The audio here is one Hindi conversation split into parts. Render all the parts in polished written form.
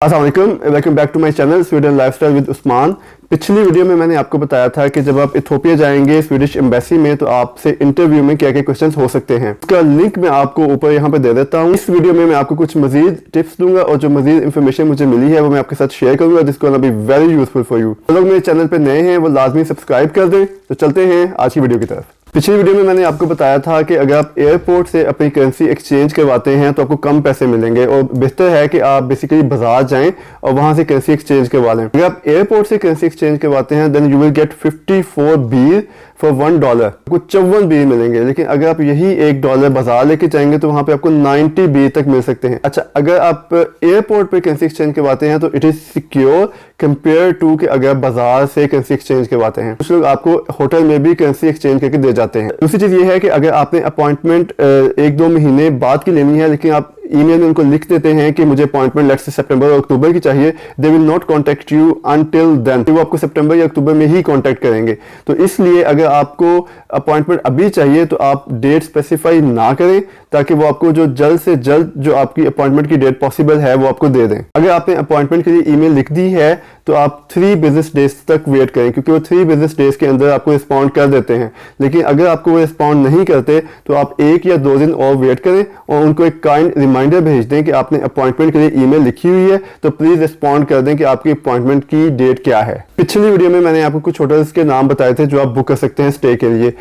अस्सलाम वालेकुम, welcome back to my channel Sweden lifestyle with Usman. पिछली वीडियो में मैंने आपको बताया था कि जब आप इथोपिया जाएंगे स्वीडिश एम्बेसी में तो आपसे इंटरव्यू में क्या क्या क्वेश्चंस हो सकते हैं। उसका लिंक मैं आपको ऊपर यहाँ पे दे देता हूँ। इस वीडियो में मैं आपको कुछ मजीद टिप्स दूंगा और जो मजीद इन्फॉर्मेशन मुझे मिली है वो मैं आपके साथ शेयर करूंगा, जिसको be very useful for you. जो लोग मेरे चैनल पर नए हैं वो लाजमी सब्सक्राइब कर दें। तो चलते हैं आज की वीडियो की तरफ। पिछली वीडियो में मैंने आपको बताया था कि अगर आप एयरपोर्ट से अपनी करेंसी एक्सचेंज करवाते हैं तो आपको कम पैसे मिलेंगे और बेहतर है कि आप बेसिकली बाजार जाएं और वहां से करेंसी एक्सचेंज करवा लें। अगर आप एयरपोर्ट से करेंसी एक्सचेंज करवाते हैं then you will get 54 birr for $1। आपको 54 बीर मिलेंगे, लेकिन अगर आप यही $1 बाजार लेके जाएंगे तो वहां पे आपको 90 बीर तक मिल सकते हैं। अच्छा, अगर आप एयरपोर्ट पे करेंसी एक्सचेंज करवाते हैं तो it is secure compare to कि अगर बाजार से करेंसी एक्सचेंज करवाते हैं। कुछ लोग आपको होटल में भी करेंसी एक्सचेंज करके दे जाते हैं। दूसरी चीज ये है कि अगर आपने अपॉइंटमेंट 1-2 महीने बाद की लेनी है, लेकिन आप ईमेल में उनको लिख देते हैं कि मुझे अपॉइंटमेंट लेट्स से सितंबर और अक्टूबर की चाहिए, they will not contact you until then. वो आपको सितंबर या अक्टूबर में ही कांटेक्ट करेंगे। तो इसलिए अगर आपको अपॉइंटमेंट अभी चाहिए तो आप डेट स्पेसिफाई ना करें, ताकि वो आपको जो जल्द से जल्द जो आपकी अपॉइंटमेंट की डेट पॉसिबल है वो आपको दे दें। अगर आपने अपॉइंटमेंट के लिए ईमेल लिख दी है तो आप 3 बिजनेस डेज तक वेट करें, क्योंकि वो 3 बिजनेस डेज के अंदर आपको रिस्पॉन्ड कर देते हैं। लेकिन अगर आपको वो रिस्पॉन्ड नहीं करते तो आप 1 या 2 दिन और वेट करें और उनको एक काइंड रिमाइंडर भेज दें कि आपने अपॉइंटमेंट के लिए ईमेल लिखी हुई है, तो प्लीज रिस्पॉन्ड कर दें कि आपकी अपॉइंटमेंट की डेट क्या है। पिछली वीडियो में मैंने आपको कुछ होटल्स के नाम बताए थे जो आप बुक कर सकते हैं स्टे के लिए।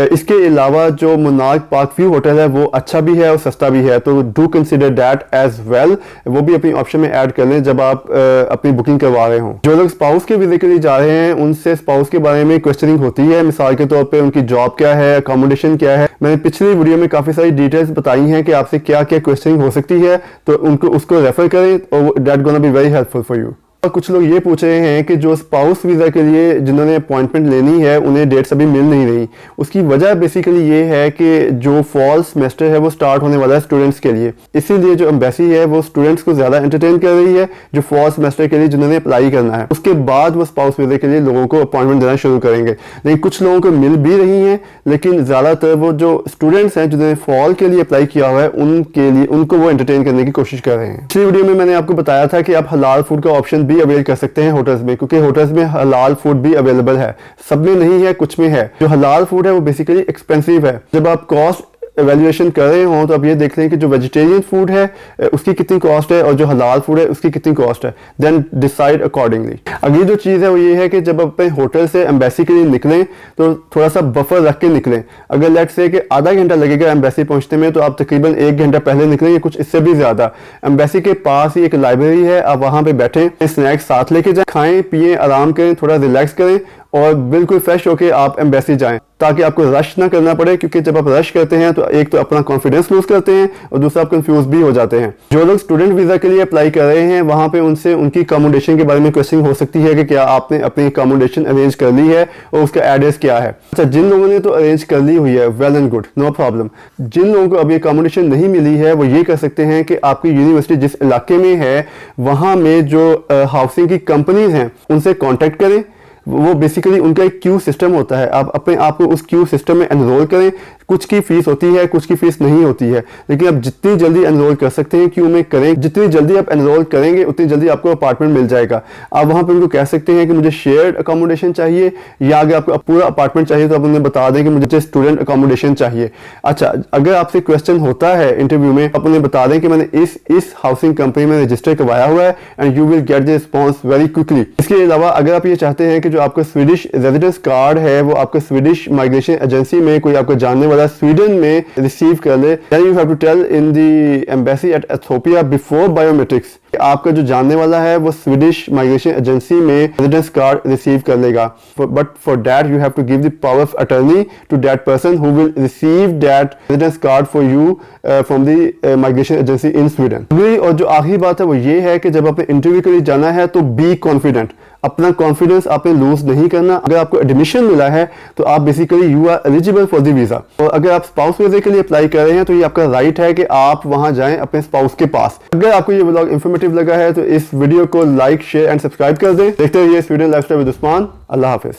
इसके अलावा जो मोनार्क पार्क व्यू होटल है वो अच्छा भी है और सस्ता भी है, तो do consider that as well. वो भी अपनी ऑप्शन में ऐड कर लें जब आप अपनी बुकिंग करवा रहे हों। जो लोग स्पाउस के वीजे के लिए जा रहे हैं उनसे स्पाउस के बारे में क्वेश्चनिंग होती है। मिसाल के तौर पे उनकी जॉब क्या है, अकोमोडेशन क्या है। मैंने पिछली वीडियो में काफी सारी डिटेल्स बताई हैं कि आपसे क्या क्या क्वेश्चनिंग हो सकती है, तो उनको उसको रेफर करें और that gonna be very helpful for you. और कुछ लोग ये पूछ रहे हैं कि जो स्पाउस वीज़ा के लिए जिन्होंने अपॉइंटमेंट लेनी है उन्हें डेट्स अभी मिल नहीं रही। उसकी वजह बेसिकली ये है कि जो फॉल सेमेस्टर है वो स्टार्ट होने वाला है स्टूडेंट्स के लिए, इसीलिए जो एम्बेसी है वो स्टूडेंट्स को ज़्यादा एंटरटेन कर रही है जो फॉल सेमेस्टर के लिए जिन्होंने अप्लाई करना है। उसके बाद वो स्पाउस वीज़ा के लिए लोगों को अपॉइंटमेंट देना शुरू करेंगे। लेकिन कुछ लोगों को मिल भी रही हैं, लेकिन ज़्यादातर वो जो स्टूडेंट्स हैं जिन्होंने फॉल के लिए अप्लाई किया हुआ है उनके लिए उनको वो एंटरटेन करने की कोशिश कर रहे हैं। पिछली वीडियो में मैंने आपको बताया था कि आप हलाल फूड का ऑप्शन भी अवेल कर सकते हैं होटल्स में, क्योंकि होटल्स में हलाल फूड भी अवेलेबल है। सब में नहीं है, कुछ में है। जो हलाल फूड है वो बेसिकली एक्सपेंसिव है। जब आप कॉस्ट एवेल्युएशन कर रहे हो तो आप ये देख लें कि जो वेजिटेरियन फूड है उसकी कितनी कॉस्ट है और जो हलाल फूड है उसकी कितनी कॉस्ट है, देन डिसाइड अकॉर्डिंगली। अगली जो चीज़ है वो ये है कि जब आप अपने होटल से एम्बेसी के लिए निकलें तो थोड़ा सा बफर रख के निकलें। अगर लेट्स से कि आधा घंटा लगेगा एम्बेसी पहुंचने में, तो आप तकरीबन 1 घंटा पहले निकलेंगे, कुछ इससे भी ज़्यादा। एम्बेसी के पास ही एक लाइब्रेरी है, आप वहाँ पर बैठें, स्नैक्स साथ लेके जाएँ, खाएँ पिएँ, आराम करें, थोड़ा रिलैक्स करें और बिल्कुल फ्रेश होके आप एम्बेसी जाएं, ताकि आपको रश ना करना पड़े। क्योंकि जब आप रश करते हैं तो एक तो अपना कॉन्फिडेंस लूज करते हैं और दूसरा आप कंफ्यूज भी हो जाते हैं। जो लोग स्टूडेंट वीज़ा के लिए अप्लाई कर रहे हैं वहां पे उनसे उनकी अकोमोडेशन के बारे में क्वेश्चन हो सकती है कि क्या आपने अपनी अकोमोडेशन अरेंज कर ली है और उसका एड्रेस क्या है। अच्छा, जिन लोगों ने तो अरेंज कर ली हुई है well and good, no problem. जिन लोगों को अभी अकोमोडेशन नहीं मिली है वो ये कर सकते हैं कि आपकी यूनिवर्सिटी जिस इलाके में है वहां में जो हाउसिंग की कंपनीज हैं उनसे कॉन्टेक्ट करें। वो बेसिकली उनका एक क्यू सिस्टम होता है, आप अपने आप को उस क्यू सिस्टम में एनरोल करें। कुछ की फीस होती है, कुछ की फीस नहीं होती है, लेकिन आप जितनी जल्दी एनरोल कर सकते हैं क्यू में करें। जितनी जल्दी आप एनरोल करेंगे उतनी जल्दी आपको अपार्टमेंट मिल जाएगा। आप वहां पर उनको कह सकते हैं कि मुझे शेयर्ड अकोमोडेशन चाहिए, या अगर आपको पूरा अपार्टमेंट चाहिए तो आप उन्हें बता दें कि मुझे स्टूडेंट अकोमोडेशन चाहिए। अच्छा, अगर आपसे क्वेश्चन होता है इंटरव्यू में, आप उन्हें बता दें कि मैंने इस हाउसिंग कंपनी में रजिस्टर करवाया हुआ है and you will get the response very quickly. इसके अलावा अगर आप ये चाहते हैं कि जो आपका स्वीडिश रेजिडेंस कार्ड है वो आपका स्वीडिश माइग्रेशन एजेंसी में कोई आपको जानने वाला स्वीडन में रिसीव कर ले, then you have to tell in the embassy at Ethiopia before biometrics आपका जो जानने वाला है वो स्वीडिश माइग्रेशन एजेंसी में रेजिडेंस कार्ड रिसीव कर लेगा। But for that you have to give the power of attorney to that person who will receive that residence card for you from the migration agency in Sweden. और जो आखिरी बात है वो ये है कि जब आपने इंटरव्यू के लिए जाना है तो बी कॉन्फिडेंट। अपना कॉन्फिडेंस आपने लूज नहीं करना। अगर आपको एडमिशन मिला है तो आप basically you are eligible for the visa. और अगर आप स्पाउस वीजा के लिए अप्लाई कर रहे हैं तो ये आपका राइट है कि आप वहां जाएं अपने स्पाउस के पास। अगर आपको ये व्लॉग इंफॉर्मेटिव लगा है तो इस वीडियो को लाइक शेयर एंड सब्सक्राइब कर दें। देखते रहिए Sweden lifestyle with Usman. Allah Hafiz.